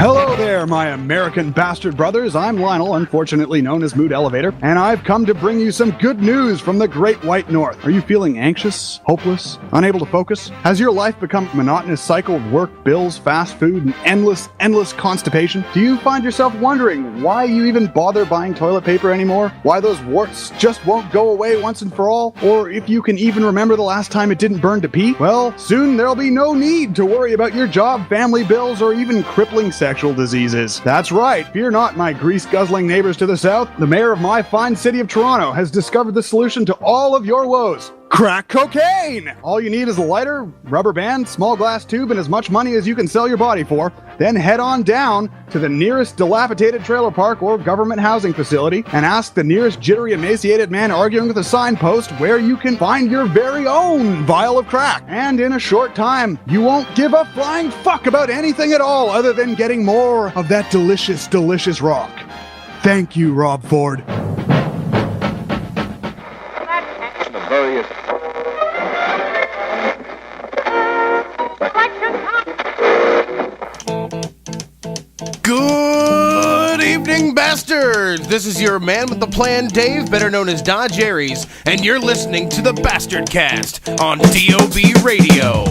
Hello there, my American bastard brothers. I'm Lionel, unfortunately known as MoodElevator, and I've come to bring you some good news from the Great White North. Are you feeling anxious, hopeless, unable to focus? Has your life become a monotonous cycle of work, bills, fast food, and endless constipation? Do you find yourself wondering why you even bother buying toilet paper anymore? Why those warts just won't go away once and for all? Or if you can even remember the last time it didn't burn to pee? Well, soon there'll be no need to worry about your job, family bills, or even crippling sexual diseases. That's right, fear not, my grease-guzzling neighbors to the south. The mayor of my fine city of Toronto has discovered the solution to all of your woes. Crack cocaine! All you need is a lighter, rubber band, small glass tube, and as much money as you can sell your body for. Then head on down to the nearest dilapidated trailer park or government housing facility and ask the nearest jittery, emaciated man arguing with a signpost where you can find your very own vial of crack. And in a short time, you won't give a flying fuck about anything at all other than getting more of that delicious, delicious rock. Thank you, Rob Ford. Good evening, bastards! This is your man with the plan, Dave, better known as Dodge Aries, and you're listening to the BASTARDCAST on DOB Radio.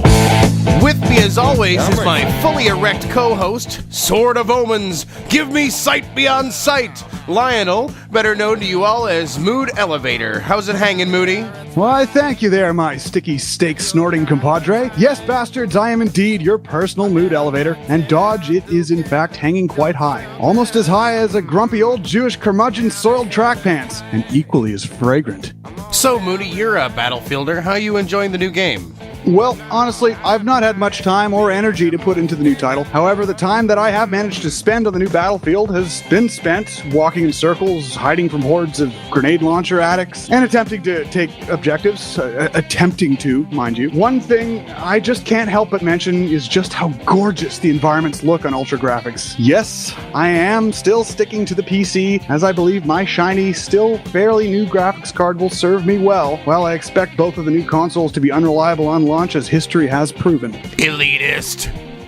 With me, as always, is my fully erect co-host, Sword of Omens, give me sight beyond sight, Lionel, better known to you all as MoodElevator. How's it hanging, Moody? Why, thank you there, my sticky steak-snorting compadre. Yes, bastards, I am indeed your personal mood elevator, and Dodge, it is in fact hanging quite high. Almost as high as a grumpy old Jewish curmudgeon soiled track pants, and equally as fragrant. So, Moody, you're a battlefielder. How are you enjoying the new game? Well, honestly, I've not had much time or energy to put into the new title. However, the time that I have managed to spend on the new battlefield has been spent walking in circles, hiding from hordes of grenade launcher addicts, and attempting to take objectives. Attempting to, mind you. One thing I just can't help but mention is just how gorgeous the environments look on Ultra Graphics. Yes, I am still sticking to the PC, as I believe my shiny, still fairly new graphics card will serve me well, while I expect both of the new consoles to be unreliable on launch, as history has proven. Elitist.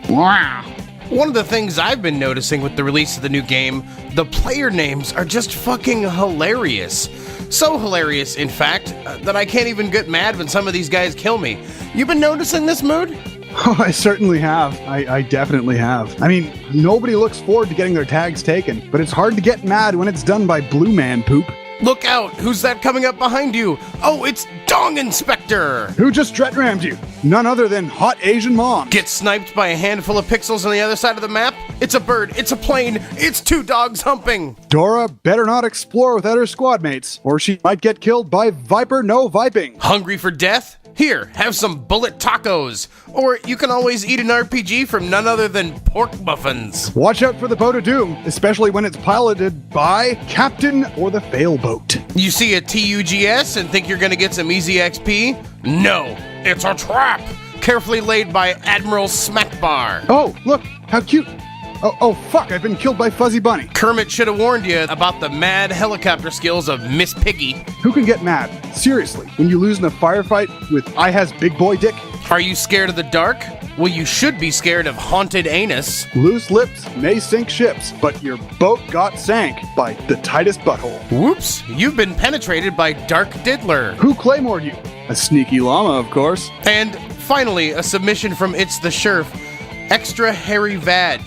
Wow. One of the things I've been noticing with the release of the new game, the player names are just fucking hilarious. So hilarious, in fact, that I can't even get mad when some of these guys kill me. You been noticing this, Mood? Oh, I certainly have. I definitely have. I mean, nobody looks forward to getting their tags taken, but it's hard to get mad when it's done by Blue Man Poop. Look out! Who's that coming up behind you? Oh, it's Dong Inspector! Who just dread-rammed you? None other than Hot Asian Mom. Get sniped by a handful of pixels on the other side of the map? It's a bird, it's a plane, it's two dogs humping! Dora better not explore without her squad mates, or she might get killed by Viper no viping. Hungry for death? Here, have some bullet tacos. Or you can always eat an RPG from none other than pork muffins. Watch out for the boat of doom, especially when it's piloted by Captain or the Failboat. You see a TUGS and think you're gonna get some easy XP? No, it's a trap! Carefully laid by Admiral Smackbar. Oh, look, how cute. Oh, fuck, I've been killed by Fuzzy Bunny. Kermit should have warned you about the mad helicopter skills of Miss Piggy. Who can get mad? Seriously, when you lose in a firefight with I has big boy dick? Are you scared of the dark? Well, you should be scared of haunted anus. Loose lips may sink ships, but your boat got sank by the tightest butthole. Whoops, you've been penetrated by Dark Diddler. Who claymored you? A sneaky llama, of course. And finally, a submission from It's the Sheriff, Extra Hairy Vag.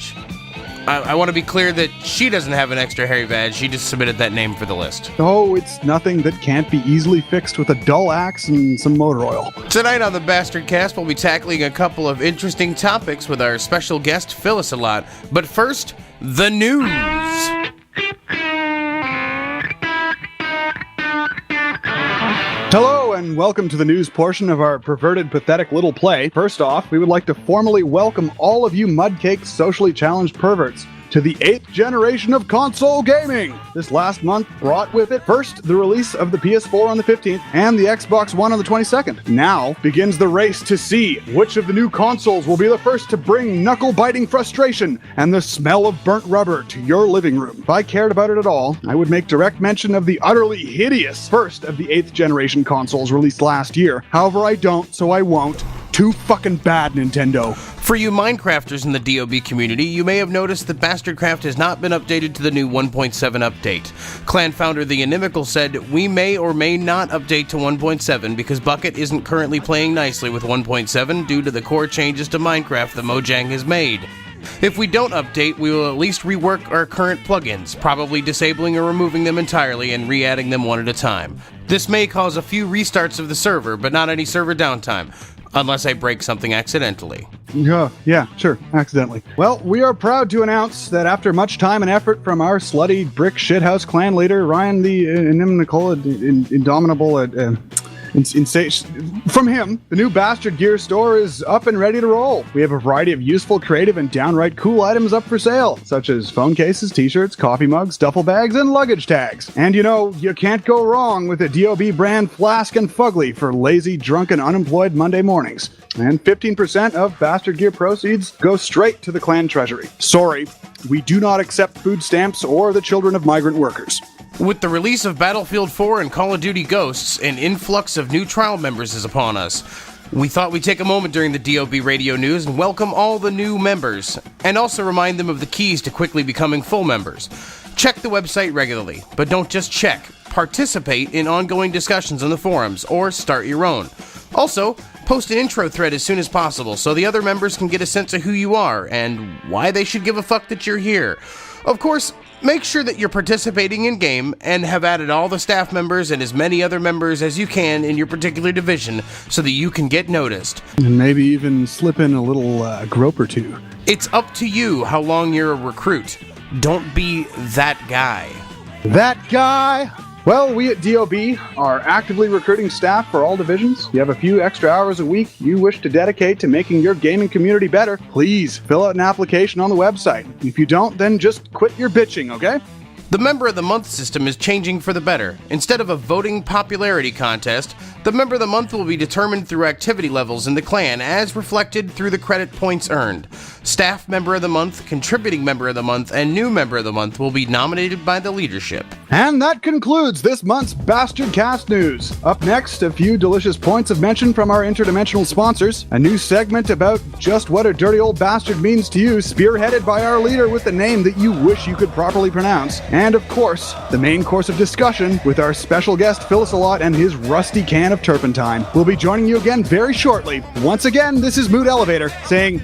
I want to be clear that she doesn't have an extra hairy vag, she just submitted that name for the list. Oh, it's nothing that can't be easily fixed with a dull axe and some motor oil. Tonight on the BASTARDCAST, we'll be tackling a couple of interesting topics with our special guest, Filisalot. But first, the news. Hello and welcome to the news portion of our perverted, pathetic little play. First off, we would like to formally welcome all of you mudcaked, socially challenged perverts to the 8th generation of console gaming. This last month brought with it first the release of the PS4 on the 15th and the Xbox One on the 22nd. Now begins the race to see which of the new consoles will be the first to bring knuckle-biting frustration and the smell of burnt rubber to your living room. If I cared about it at all, I would make direct mention of the utterly hideous first of the 8th generation consoles released last year. However, I don't, so I won't. Too fucking bad, Nintendo. For you Minecrafters in the DOB community, you may have noticed that BASTARDCAST has not been updated to the new 1.7 update. Clan founder TheInimicals said, "We may or may not update to 1.7 because Bucket isn't currently playing nicely with 1.7 due to the core changes to Minecraft that Mojang has made. If we don't update, we will at least rework our current plugins, probably disabling or removing them entirely and re-adding them one at a time. This may cause a few restarts of the server, but not any server downtime. Unless I break something accidentally." Yeah, sure, accidentally. Well, we are proud to announce that after much time and effort from our slutty brick shithouse clan leader, Ryan the Inimical, Indomitable, from him, the new Bastard Gear store is up and ready to roll. We have a variety of useful, creative, and downright cool items up for sale, such as phone cases, t-shirts, coffee mugs, duffel bags, and luggage tags. And you can't go wrong with a DOB brand flask and fugly for lazy, drunken, unemployed Monday mornings. And 15% of Bastard Gear proceeds go straight to the clan treasury. Sorry, we do not accept food stamps or the children of migrant workers. With the release of Battlefield 4 and Call of Duty Ghosts, an influx of new trial members is upon us. We thought we'd take a moment during the DOB radio news and welcome all the new members, and also remind them of the keys to quickly becoming full members. Check the website regularly, but don't just check. Participate in ongoing discussions on the forums, or start your own. Also, post an intro thread as soon as possible so the other members can get a sense of who you are and why they should give a fuck that you're here. Of course, make sure that you're participating in-game and have added all the staff members and as many other members as you can in your particular division so that you can get noticed. And maybe even slip in a little grope or two. It's up to you how long you're a recruit. Don't be that guy. That guy? Well, we at DOB are actively recruiting staff for all divisions. You have a few extra hours a week you wish to dedicate to making your gaming community better, please fill out an application on the website. If you don't, then just quit your bitching, okay? The Member of the Month system is changing for the better. Instead of a voting popularity contest, the Member of the Month will be determined through activity levels in the clan as reflected through the credit points earned. Staff Member of the Month, Contributing Member of the Month, and New Member of the Month will be nominated by the leadership. And that concludes this month's BASTARDCAST news. Up next, a few delicious points of mention from our interdimensional sponsors, a new segment about just what a dirty old bastard means to you, spearheaded by our leader with the name that you wish you could properly pronounce, and of course, the main course of discussion with our special guest Filisalot and his rusty can of turpentine. We'll be joining you again very shortly. Once again, this is MoodElevator saying,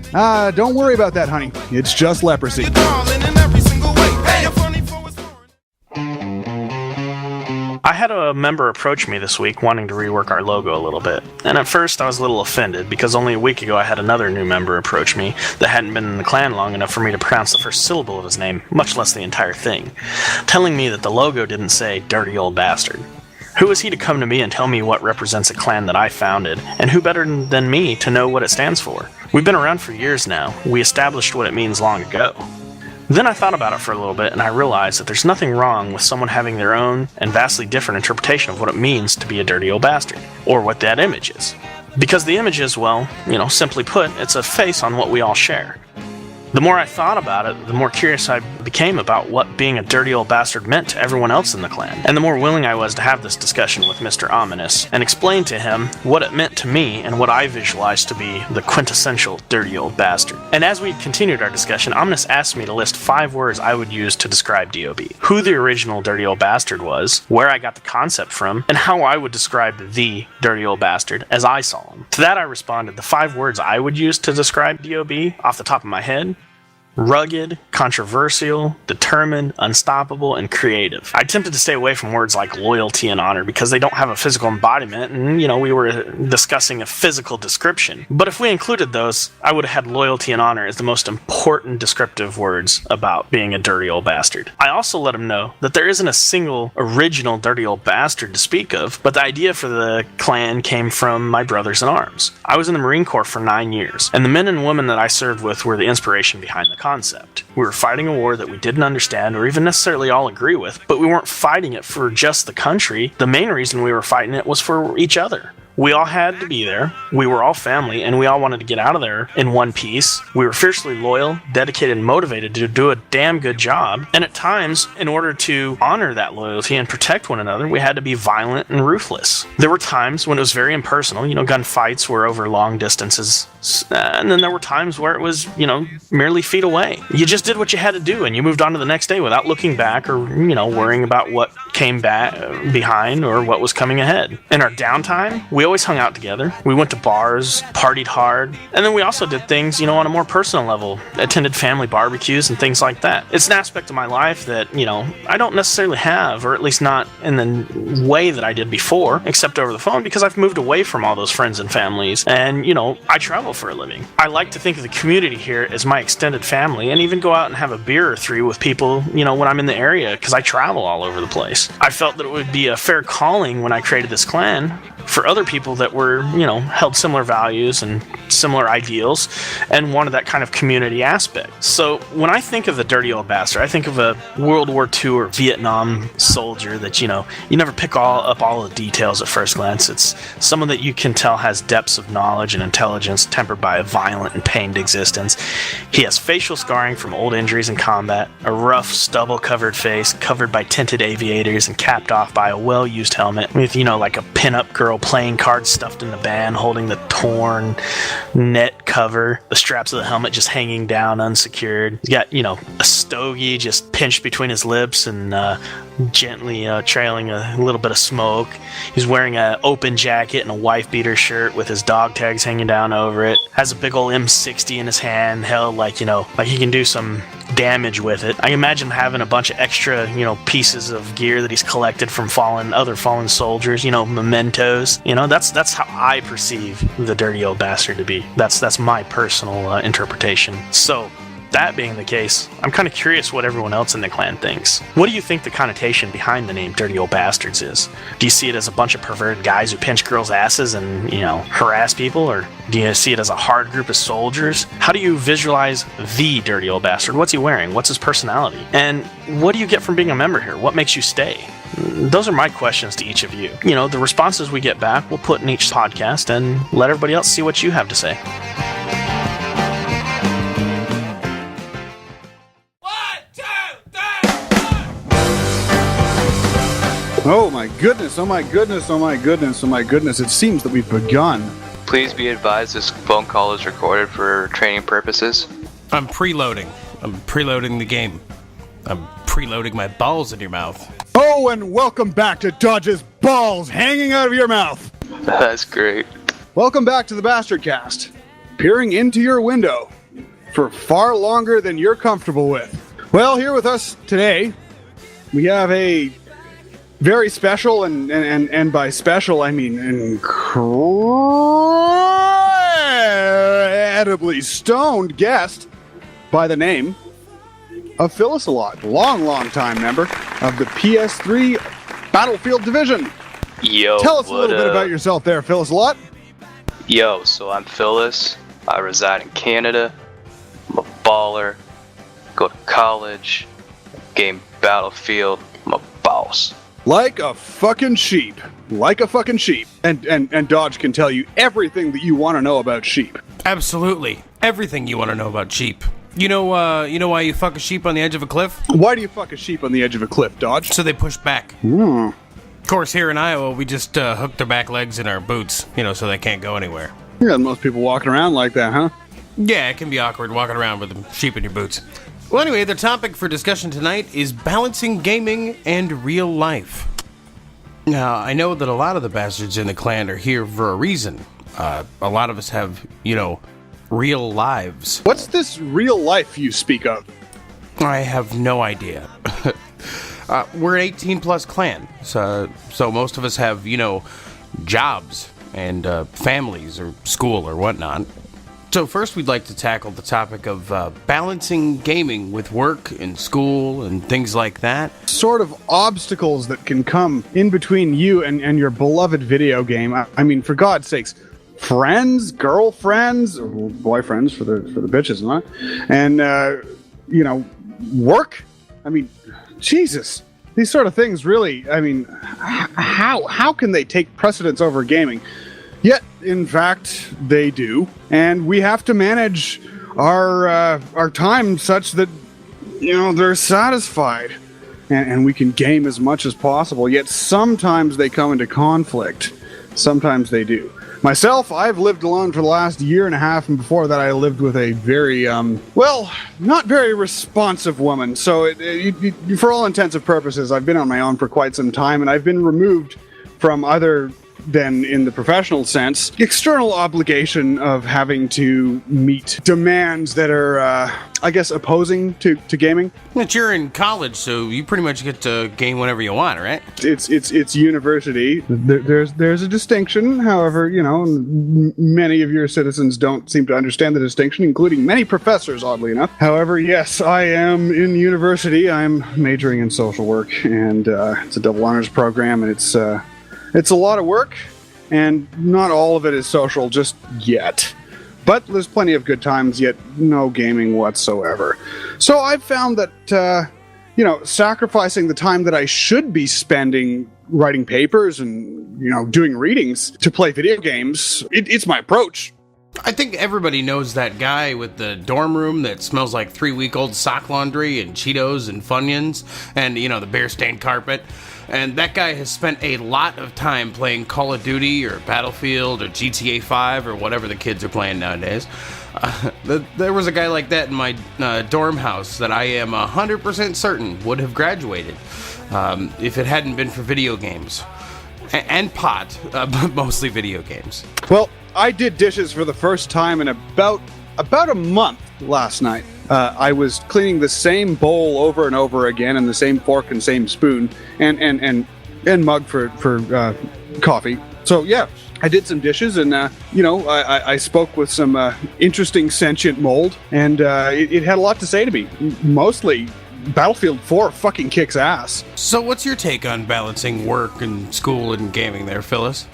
don't worry about that, honey. It's just leprosy. I had a member approach me this week wanting to rework our logo a little bit, and at first I was a little offended because only a week ago I had another new member approach me that hadn't been in the clan long enough for me to pronounce the first syllable of his name, much less the entire thing, telling me that the logo didn't say "dirty old bastard." Who is he to come to me and tell me what represents a clan that I founded, and who better than me to know what it stands for? We've been around for years now. We established what it means long ago. Then I thought about it for a little bit, and I realized that there's nothing wrong with someone having their own and vastly different interpretation of what it means to be a dirty old bastard, or what that image is. Because the image is, well, simply put, it's a face on what we all share. The more I thought about it, the more curious I became about what being a dirty old bastard meant to everyone else in the clan, and the more willing I was to have this discussion with Mr. Ominous, and explain to him what it meant to me and what I visualized to be the quintessential dirty old bastard. And as we continued our discussion, Ominous asked me to list 5 words I would use to describe DOB, who the original dirty old bastard was, where I got the concept from, and how I would describe the dirty old bastard as I saw him. To that I responded, the 5 words I would use to describe DOB, off the top of my head: rugged, controversial, determined, unstoppable, and creative. I attempted to stay away from words like loyalty and honor because they don't have a physical embodiment, and, we were discussing a physical description. But if we included those, I would have had loyalty and honor as the most important descriptive words about being a dirty old bastard. I also let him know that there isn't a single original dirty old bastard to speak of, but the idea for the clan came from my brothers in arms. I was in the Marine Corps for 9 years, and the men and women that I served with were the inspiration behind the concept. We were fighting a war that we didn't understand or even necessarily all agree with, but we weren't fighting it for just the country. The main reason we were fighting it was for each other. We all had to be there. We were all family, and we all wanted to get out of there in one piece. We were fiercely loyal, dedicated, and motivated to do a damn good job. And at times, in order to honor that loyalty and protect one another, we had to be violent and ruthless. There were times when it was very impersonal. Gunfights were over long distances. And then there were times where it was, merely feet away. You just did what you had to do, and you moved on to the next day without looking back or, worrying about what came back behind or what was coming ahead. In our downtime, we always hung out together. We went to bars, partied hard, and then we also did things, on a more personal level, attended family barbecues and things like that. It's an aspect of my life that, I don't necessarily have, or at least not in the way that I did before, except over the phone, because I've moved away from all those friends and families, and, I travel for a living. I like to think of the community here as my extended family, and even go out and have a beer or three with people, when I'm in the area, because I travel all over the place. I felt that it would be a fair calling when I created this clan for other people that were, held similar values and similar ideals and wanted that kind of community aspect. So when I think of the dirty old bastard, I think of a World War II or Vietnam soldier that, you never pick up all the details at first glance. It's someone that you can tell has depths of knowledge and intelligence tempered by a violent and pained existence. He has facial scarring from old injuries in combat, a rough, stubble-covered face covered by tinted aviators and capped off by a well-used helmet with, like a pin-up girl playing cards stuffed in the band, holding the torn net cover, the straps of the helmet just hanging down unsecured. He's got, a stogie just pinched between his lips and gently trailing a little bit of smoke. He's wearing an open jacket and a wife beater shirt with his dog tags hanging down over it. Has a big old M60 in his hand, held like he can do some damage with it. I imagine having a bunch of extra, pieces of gear that he's collected from other fallen soldiers, mementos. That's how I perceive the dirty old bastard to be. That's my personal interpretation. So, that being the case, I'm kind of curious what everyone else in the clan thinks. What do you think the connotation behind the name Dirty Old Bastards is? Do you see it as a bunch of perverted guys who pinch girls' asses and, harass people? Or do you see it as a hard group of soldiers? How do you visualize the Dirty Old Bastard? What's he wearing? What's his personality? And what do you get from being a member here? What makes you stay? Those are my questions to each of you. The responses we get back, we'll put in each podcast and let everybody else see what you have to say. Oh my goodness, oh my goodness, oh my goodness, oh my goodness. It seems that we've begun. Please be advised this phone call is recorded for training purposes. I'm preloading. I'm preloading the game. I'm preloading my balls in your mouth. Oh, and welcome back to Dodge's Balls Hanging Out of Your Mouth. That's great. Welcome back to the Bastardcast, peering into your window for far longer than you're comfortable with. Well, here with us today, we have a very special, and by special, I mean incredibly stoned guest by the name of Filisalot, long time member of the PS3 Battlefield Division. Yo, tell us a little bit about yourself there, Filisalot. Yo, so I'm Phyllis. I reside in Canada. I'm a baller. Go to college. Game Battlefield. I'm a boss. Like a fucking sheep. Like a fucking sheep. And Dodge can tell you everything that you want to know about sheep. Absolutely. Everything you want to know about sheep. You know why you fuck a sheep on the edge of a cliff? Why do you fuck a sheep on the edge of a cliff, Dodge? So they push back. Mm. Of course, here in Iowa, we just hook their back legs in our boots, so they can't go anywhere. Yeah, most people walking around like that, huh? Yeah, it can be awkward walking around with a sheep in your boots. Well, anyway, the topic for discussion tonight is balancing gaming and real life. Now, I know that a lot of the bastards in the clan are here for a reason. A lot of us have, real lives. What's this real life you speak of? I have no idea. We're an 18-plus clan, so most of us have, jobs and families or school or whatnot. So first we'd like to tackle the topic of balancing gaming with work and school and things like that. Sort of obstacles that can come in between you and your beloved video game. I mean, for God's sakes, friends, girlfriends, or boyfriends for the bitches, huh? And, work? I mean, Jesus. These sort of things really, I mean, how can they take precedence over gaming? Yet, in fact, they do. And we have to manage our time such that, they're satisfied. And we can game as much as possible. Yet sometimes they come into conflict. Sometimes they do. Myself, I've lived alone for the last year and a half, and before that I lived with a very, not very responsive woman. So for all intents and purposes, I've been on my own for quite some time, and I've been removed from other than in the professional sense, external obligation of having to meet demands that are, opposing to gaming. But you're in college, so you pretty much get to game whenever you want, right? It's university. There's a distinction. However, many of your citizens don't seem to understand the distinction, including many professors, oddly enough. However, yes, I am in university. I'm majoring in social work, and it's a double honors program, and it's a lot of work, and not all of it is social just yet. But there's plenty of good times, yet no gaming whatsoever. So I've found that, sacrificing the time that I should be spending writing papers and, doing readings to play video games, it's my approach. I think everybody knows that guy with the dorm room that smells like 3-week-old sock laundry and Cheetos and Funyuns and, the bear-stained carpet. And that guy has spent a lot of time playing Call of Duty or Battlefield or GTA 5 or whatever the kids are playing nowadays. There was a guy like that in my dorm house that I am 100% certain would have graduated if it hadn't been for video games. And pot, but mostly video games. Well, I did dishes for the first time in about a month last night. I was cleaning the same bowl over and over again, and the same fork and same spoon, and mug for coffee. So yeah, I did some dishes, and I spoke with some interesting sentient mold, and it had a lot to say to me. Mostly, Battlefield 4 fucking kicks ass. So what's your take on balancing work and school and gaming there, Phyllis?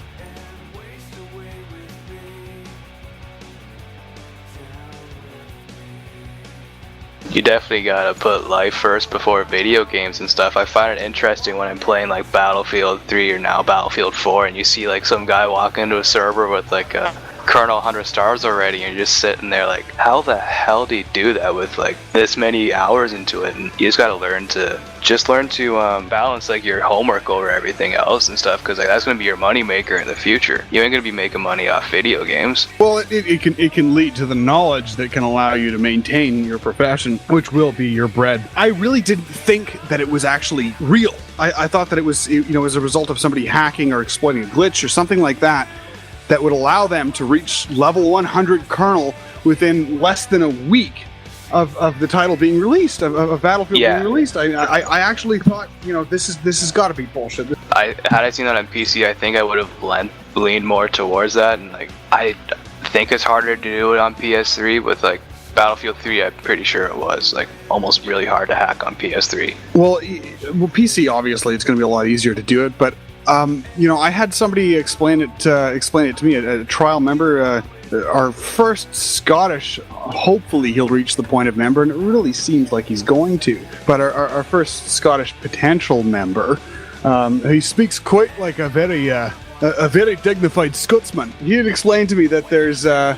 You definitely gotta put life first before video games and stuff. I find it interesting when I'm playing like Battlefield 3 or now Battlefield 4 and you see like some guy walk into a server with like a Colonel 100 stars already and you're just sitting there like, how the hell do you do that with like this many hours into it? And you just gotta learn to balance like your homework over everything else and stuff, because like that's gonna be your money maker in the future. You ain't gonna be making money off video games. Well, it can lead to the knowledge that can allow you to maintain your profession, which will be your bread. I really didn't think that it was actually real. I thought that it was as a result of somebody hacking or exploiting a glitch or something like that would allow them to reach level 100 kernel within less than a week of the title being released, of Battlefield being released. I actually thought, this has got to be bullshit. Had I seen that on PC, I think I would have leaned more towards that, and like I think it's harder to do it on PS3 with like Battlefield 3. I'm pretty sure it was like almost really hard to hack on PS3. Well, PC obviously it's going to be a lot easier to do it, but I had somebody explain it to me, a trial member. Our first Scottish, hopefully he'll reach the point of member, and it really seems like he's going to. But our first Scottish potential member, he speaks quite like a very dignified Scotsman. He had explained to me that there's, there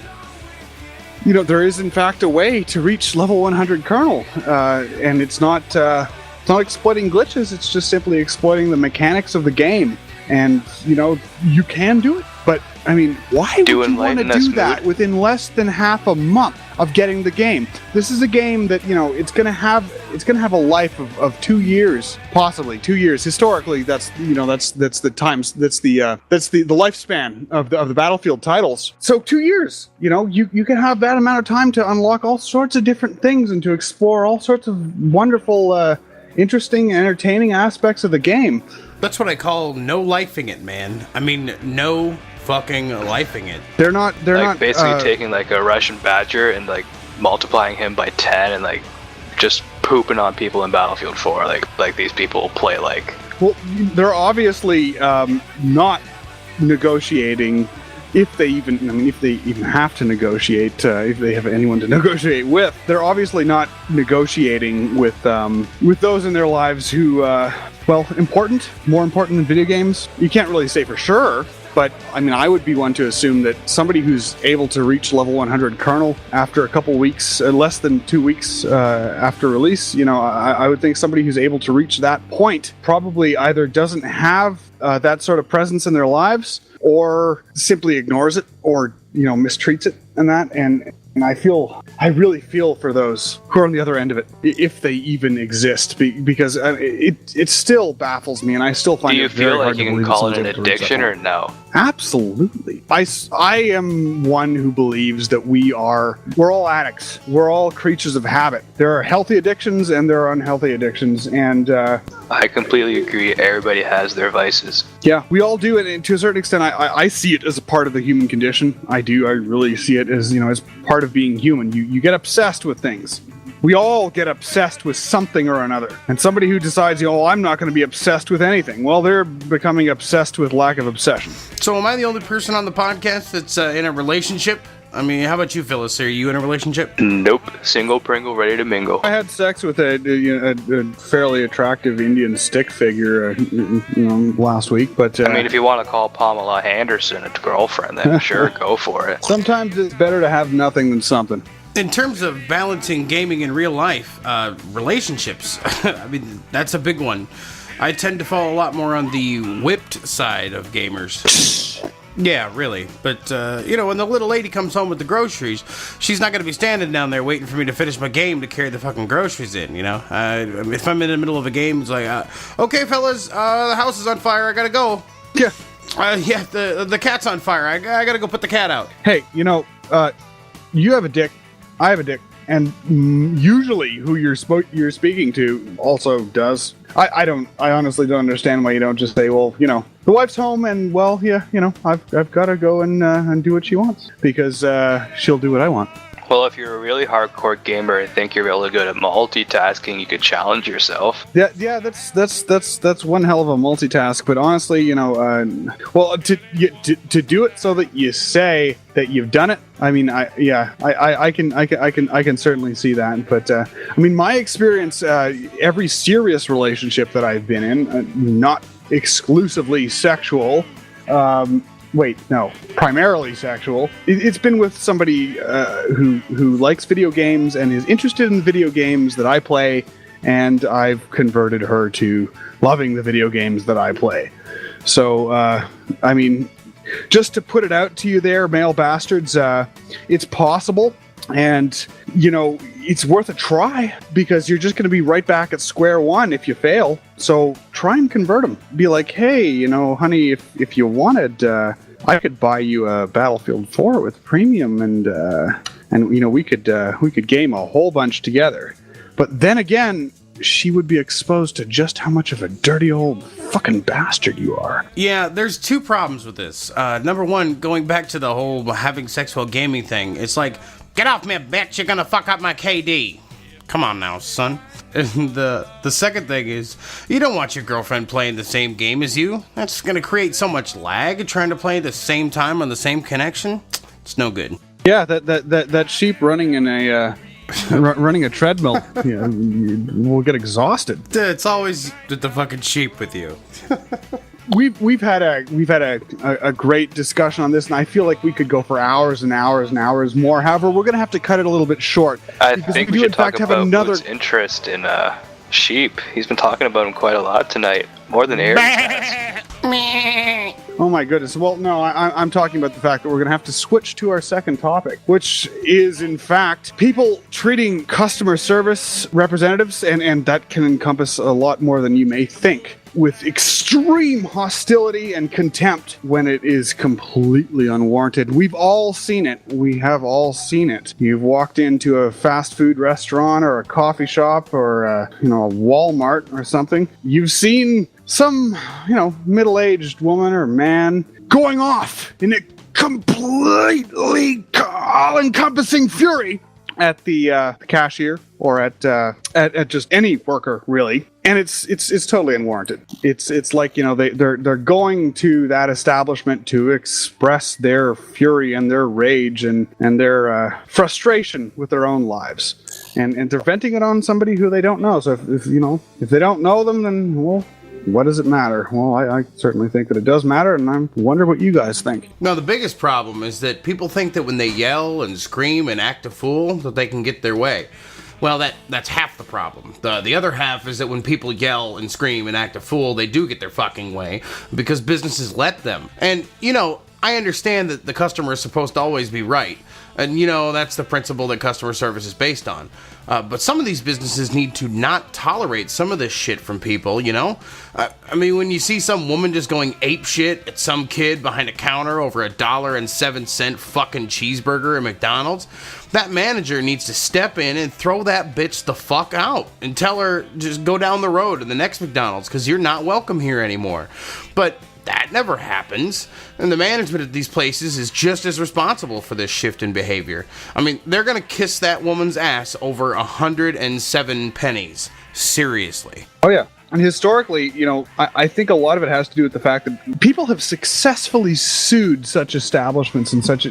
is in fact a way to reach level 100 kernel, and it's not exploiting glitches. It's just simply exploiting the mechanics of the game, and you can do it. But I mean, why would you want to do that within less than half a month of getting the game? This is a game that it's gonna have a life of 2 years, possibly 2 years. Historically, that's the lifespan of the Battlefield titles. So 2 years, you can have that amount of time to unlock all sorts of different things and to explore all sorts of wonderful, interesting, entertaining aspects of the game. That's what I call no lifing it, man. I mean, no fucking lifing it. They're not basically taking like a Russian badger and like multiplying him by 10 and like just pooping on people in Battlefield 4 like these people play like. Well, they're obviously not negotiating, if they even have to negotiate, if they have anyone to negotiate with. They're obviously not negotiating with those in their lives who more important than video games. You can't really say for sure, But I mean, I would be one to assume that somebody who's able to reach level 100 Kernel after a couple weeks, less than 2 weeks after release, I would think somebody who's able to reach that point probably either doesn't have that sort of presence in their lives, or simply ignores it, or mistreats it and that. And I really feel for those who are on the other end of it, if they even exist, because it still baffles me, and I still find it very hard to believe. Do you feel like you can call it an addiction or no? Absolutely. I am one who believes that we're all addicts. We're all creatures of habit. There are healthy addictions and there are unhealthy addictions, and I completely agree. Everybody has their vices. Yeah, we all do it, and to a certain extent, I see it as a part of the human condition. I do. I really see it as as part of being human. You get obsessed with things. We all get obsessed with something or another. And somebody who decides, I'm not going to be obsessed with anything, well, they're becoming obsessed with lack of obsession. So am I the only person on the podcast that's in a relationship? I mean, how about you, Phyllis? Are you in a relationship? Nope. Single Pringle, ready to mingle. I had sex with a fairly attractive Indian stick figure last week, but... I mean, if you want to call Pamela Anderson a girlfriend, then sure, go for it. Sometimes it's better to have nothing than something. In terms of balancing gaming in real life, relationships, I mean, that's a big one. I tend to fall a lot more on the whipped side of gamers. Yeah, really. But, when the little lady comes home with the groceries, she's not going to be standing down there waiting for me to finish my game to carry the fucking groceries in, If I'm in the middle of a game, it's like, okay, fellas, the house is on fire, I gotta go. Yeah. The cat's on fire, I gotta go put the cat out. Hey, you have a dick, I have a dick, and usually who you're speaking to also does. I honestly don't understand why you don't just say, well, the wife's home, and well, yeah, I've got to go and do what she wants, because she'll do what I want. Well, if you're a really hardcore gamer and think you're really good at multitasking, you could challenge yourself. Yeah, that's one hell of a multitask. But honestly, to do it so that you say that you've done it. I mean, I can certainly see that. But I mean, my experience, every serious relationship that I've been in, not exclusively sexual. Primarily sexual. It's been with somebody who likes video games and is interested in the video games that I play, and I've converted her to loving the video games that I play. So, I mean, just to put it out to you there, male bastards, it's possible, and, it's worth a try, because you're just going to be right back at square one if you fail. So try and convert them. Be like, hey, honey, if you wanted, I could buy you a Battlefield 4 with premium, and we could game a whole bunch together. But then again, she would be exposed to just how much of a dirty old fucking bastard you are. Yeah, there's two problems with this. Number one, going back to the whole having sex while gaming thing, it's like, get off me, bitch, you're gonna fuck up my KD. Come on now, son. And the second thing is, you don't want your girlfriend playing the same game as you. That's gonna create so much lag trying to play at the same time on the same connection. It's no good. Yeah, that sheep running in a running a treadmill, will get exhausted. It's always the fucking sheep with you. We've had a great discussion on this, and I feel like we could go for hours and hours and hours more. However, we're going to have to cut it a little bit short. I think we should talk about Mood's interest in sheep. He's been talking about him quite a lot tonight, more than Eric has. Oh my goodness. Well, no, I'm talking about the fact that we're going to have to switch to our second topic, which is, in fact, people treating customer service representatives, and that can encompass a lot more than you may think, with extreme hostility and contempt when it is completely unwarranted. We've all seen it. We have all seen it. You've walked into a fast food restaurant or a coffee shop or a Walmart or something. You've seen some, middle-aged woman or man going off in a completely all-encompassing fury at the cashier or at just any worker, really, and it's totally unwarranted. It's like they're going to that establishment to express their fury and their rage and their frustration with their own lives, and they're venting it on somebody who they don't know. So if they don't know them, then what does it matter? Well, I certainly think that it does matter, and I wonder what you guys think. No, the biggest problem is that people think that when they yell and scream and act a fool, that they can get their way. Well, that's half the problem. The other half is that when people yell and scream and act a fool, they do get their fucking way because businesses let them. And, I understand that the customer is supposed to always be right. And, that's the principle that customer service is based on. But some of these businesses need to not tolerate some of this shit from people, I mean, when you see some woman just going ape shit at some kid behind a counter over $1.07 fucking cheeseburger at McDonald's, that manager needs to step in and throw that bitch the fuck out and tell her just go down the road to the next McDonald's because you're not welcome here anymore. But that never happens, and the management of these places is just as responsible for this shift in behavior. I mean, they're gonna kiss that woman's ass over 107 pennies. Seriously. Oh, yeah. And historically, I think a lot of it has to do with the fact that people have successfully sued such establishments and such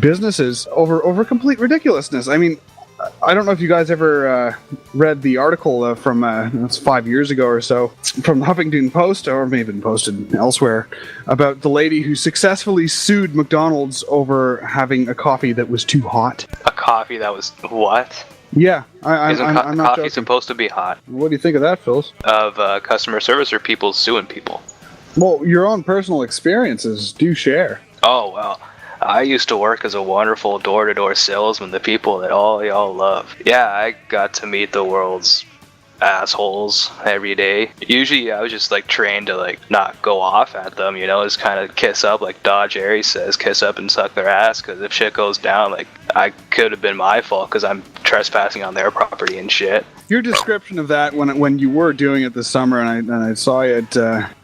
businesses over complete ridiculousness. I mean, I don't know if you guys ever read the article from that's 5 years ago or so from the Huffington Post, or maybe been posted elsewhere, about the lady who successfully sued McDonald's over having a coffee that was too hot. A coffee that was what? Yeah, I'm not coffee joking. supposed to be hot? What do you think of that, Phils? Of customer service or people suing people? Well, your own personal experiences do share. Oh, well. I used to work as a wonderful door-to-door salesman, the people that all y'all love. Yeah, I got to meet the world's assholes every day. Usually I was just trained to not go off at them, just kind of kiss up, like Dodge Aries says, kiss up and suck their ass, because if shit goes down, I could have been my fault because I'm trespassing on their property and shit. Your description of that when you were doing it this summer and I saw it,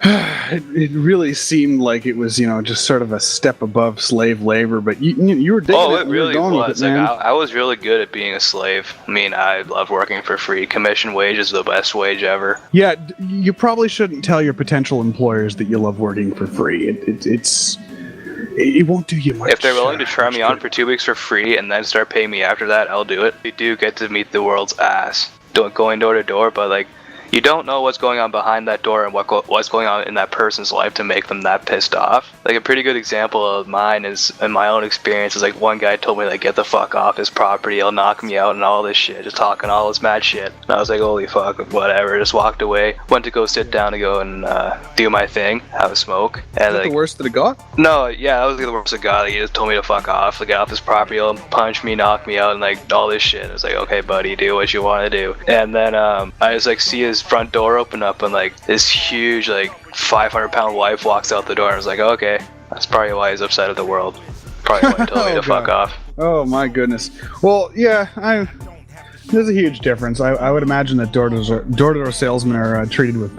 it really seemed like it was just sort of a step above slave labor. But you were digging it. Oh, it really was. It, man. I was really good at being a slave. I mean, I loved working for free. Commission wage is the best wage ever. Yeah, you probably shouldn't tell your potential employers that you love working for free. It won't do you much. If they're willing to try me on for 2 weeks for free and then start paying me after that, I'll do it. You do get to meet the world's ass. Going door to door, but you don't know what's going on behind that door and what's going on in that person's life to make them that pissed off. A pretty good example of mine is, in my own experience, is one guy told me get the fuck off his property, he'll knock me out and all this shit, just talking all this mad shit. And I was like, holy fuck, whatever, just walked away, went to go sit down to go and do my thing, have a smoke. And is that the worst that it got? No, yeah, that was the worst it got. He just told me to fuck off, get off his property, he'll punch me, knock me out, and all this shit. I was like, okay buddy, do what you want to do. And then I just see his front door open up and this huge 500-pound wife walks out the door, and I was like, okay, that's probably why he's upset at the world. Probably why he told me to fuck off. Oh my goodness. Well, yeah, there's a huge difference. I would imagine that door-to-door salesmen are treated with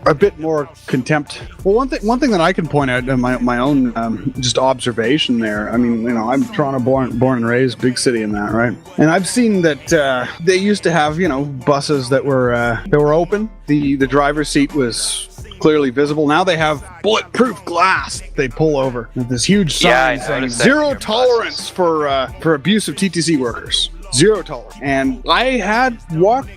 a bit more contempt. Well, one thing that I can point out in my own just observation there. I mean, I'm Toronto born and raised, big city in that, right? And I've seen that they used to have buses that were open. The driver's seat was clearly visible. Now they have bulletproof glass they pull over with this huge sign saying zero tolerance for abuse of TTC workers. Zero tolerance. And I had walked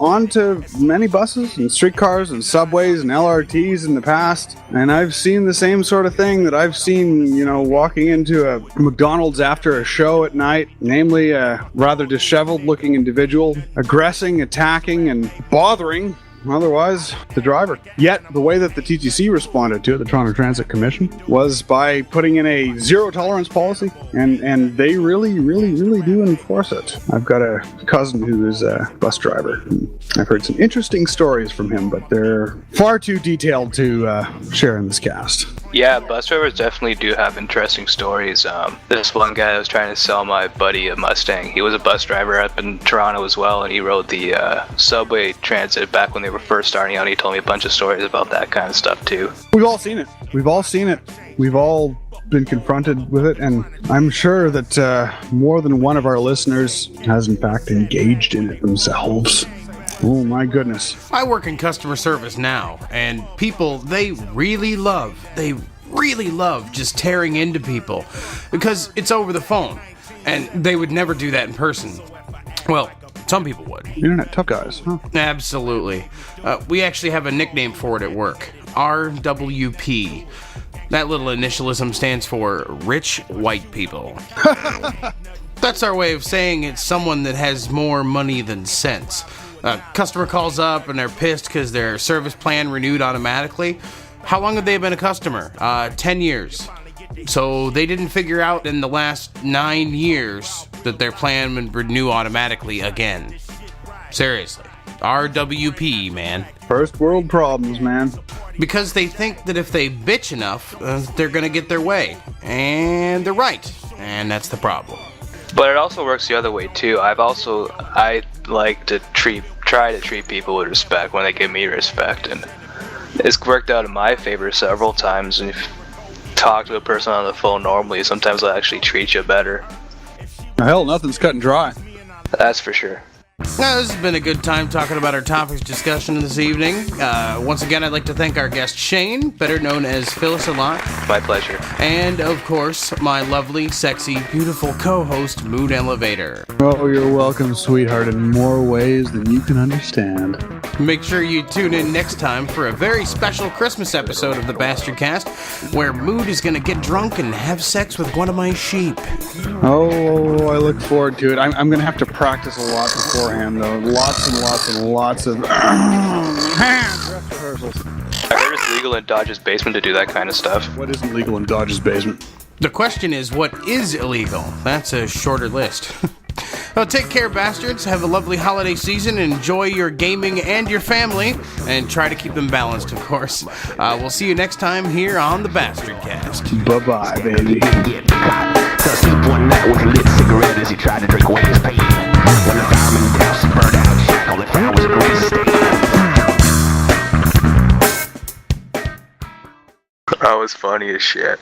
onto many buses and streetcars and subways and LRTs in the past, and I've seen the same sort of thing that I've seen, walking into a McDonald's after a show at night, namely a rather disheveled looking individual aggressing, attacking, and bothering otherwise the driver. Yet the way that the TTC responded to it, the Toronto Transit Commission, was by putting in a zero tolerance policy, and they really do enforce it. I've got a cousin who is a bus driver. I've heard some interesting stories from him, but they're far too detailed to share in this cast. Yeah, bus drivers definitely do have interesting stories. This one guy was trying to sell my buddy a Mustang. He was a bus driver up in Toronto as well, and he rode the subway transit back when they were first starting out. He told me a bunch of stories about that kind of stuff too. We've all seen it. We've all been confronted with it, and I'm sure that more than one of our listeners has in fact engaged in it themselves. Oh my goodness. I work in customer service now, and people, they really love just tearing into people because it's over the phone, and they would never do that in person. Well, it's Some people would. Internet tough guys, huh? Absolutely. We actually have a nickname for it at work. RWP. That little initialism stands for Rich White People. That's our way of saying it's someone that has more money than sense. A customer calls up and they're pissed because their service plan renewed automatically. How long have they been a customer? 10 years. So they didn't figure out in the last 9 years that their plan would renew automatically again. Seriously. RWP, man. First world problems, man. Because they think that if they bitch enough, they're gonna get their way. And they're right. And that's the problem. But it also works the other way too. I like to try to treat people with respect when they give me respect, and it's worked out in my favor several times. And if you talk to a person on the phone normally, sometimes they'll actually treat you better. Hell, nothing's cut and dry. That's for sure. Now, this has been a good time talking about our topics discussion this evening. Once again, I'd like to thank our guest Shane, better known as Filisalot. My pleasure. And, of course, my lovely, sexy, beautiful co-host, MoodElevator. Oh, you're welcome, sweetheart, in more ways than you can understand. Make sure you tune in next time for a very special Christmas episode of the BASTARDCAST, where Mood is going to get drunk and have sex with one of my sheep. Oh, I look forward to it. I'm going to have to practice a lot beforehand, though. Lots and lots and lots of dress rehearsals. I heard it's legal in Dodge's basement to do that kind of stuff. What isn't legal in Dodge's basement? The question is, what is illegal? That's a shorter list. Well, take care, bastards. Have a lovely holiday season. Enjoy your gaming and your family. And try to keep them balanced, of course. We'll see you next time here on the BASTARDCAST. Bye-bye, baby. Fell asleep one night with a lit cigarette as he tried to drink away his pain. When the fireman doused the burned out shack, all they found was a grease stain. That was funny as shit.